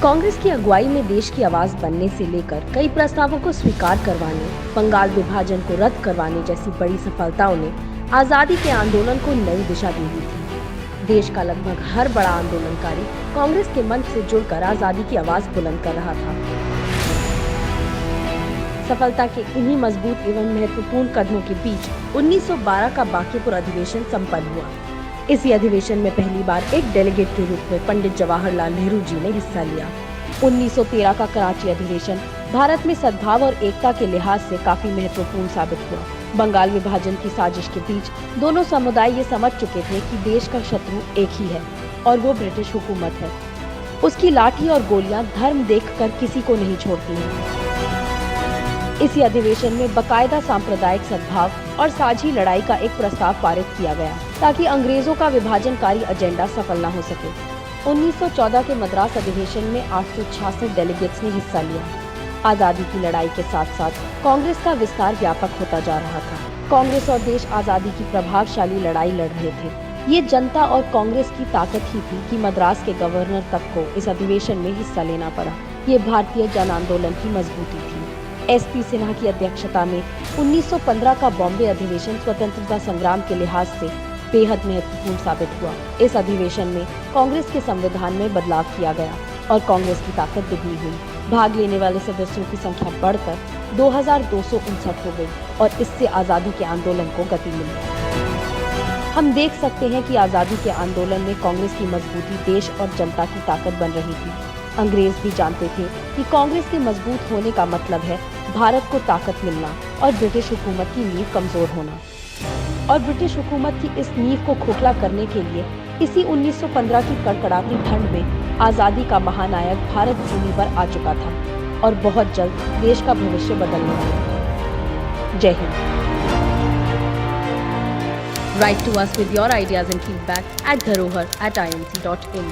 कांग्रेस की अगुवाई में देश की आवाज बनने से लेकर कई प्रस्तावों को स्वीकार करवाने, बंगाल विभाजन को रद्द करवाने जैसी बड़ी सफलताओं ने आजादी के आंदोलन को नई दिशा दी हुई थी। देश का लगभग हर बड़ा आंदोलनकारी कांग्रेस के मंच से जुड़कर आजादी की आवाज बुलंद कर रहा था। सफलता के इन्हीं मजबूत एवं महत्वपूर्ण कदमों के बीच 1912 का बांकीपुर अधिवेशन संपन्न हुआ। इसी अधिवेशन में पहली बार एक डेलीगेट के रूप में पंडित जवाहरलाल नेहरू जी ने हिस्सा लिया। 1913 का कराची अधिवेशन भारत में सद्भाव और एकता के लिहाज से काफी महत्वपूर्ण साबित हुआ। बंगाल विभाजन की साजिश के बीच दोनों समुदाय ये समझ चुके थे कि देश का शत्रु एक ही है और वो ब्रिटिश हुकूमत है। उसकी लाठी और गोलियां धर्म देखकर किसी को नहीं छोड़ती हैं। इसी अधिवेशन में बकायदा सांप्रदायिक सद्भाव और साझी लड़ाई का एक प्रस्ताव पारित किया गया ताकि अंग्रेजों का विभाजनकारी एजेंडा सफल न हो सके। 1914 के मद्रास अधिवेशन में 866 डेलीगेट्स ने हिस्सा लिया। आजादी की लड़ाई के साथ साथ कांग्रेस का विस्तार व्यापक होता जा रहा था। कांग्रेस और देश आजादी की प्रभावशाली लड़ाई लड़ रहे थे। ये जनता और कांग्रेस की ताकत ही थी कि मद्रास के गवर्नर तक को इस अधिवेशन में हिस्सा लेना पड़ा। ये भारतीय जन आंदोलन की मजबूती थी। एसपी सिन्हा की अध्यक्षता में 1915 का बॉम्बे अधिवेशन स्वतंत्रता संग्राम के लिहाज से बेहद महत्वपूर्ण साबित हुआ। इस अधिवेशन में कांग्रेस के संविधान में बदलाव किया गया और कांग्रेस की ताकत दुगनी हुई। भाग लेने वाले सदस्यों की संख्या बढ़कर 2259 हो गई और इससे आजादी के आंदोलन को गति मिली। हम देख सकते हैं कि आजादी के आंदोलन में कांग्रेस की मजबूती देश और जनता की ताकत बन रही थी। अंग्रेज भी जानते थे कि कांग्रेस के मजबूत होने का मतलब है भारत को ताकत मिलना और ब्रिटिश हुकूमत की नींव कमजोर होना। और ब्रिटिश हुकूमत की इस नींव को खोखला करने के लिए इसी 1915 की कड़कड़ाती ठंड में आजादी का महानायक भारत भूमि पर आ चुका था और बहुत जल्द देश का भविष्य बदलने वाला। जय Hind. Write to us with your ideas and feedback at dharohar@inc.in.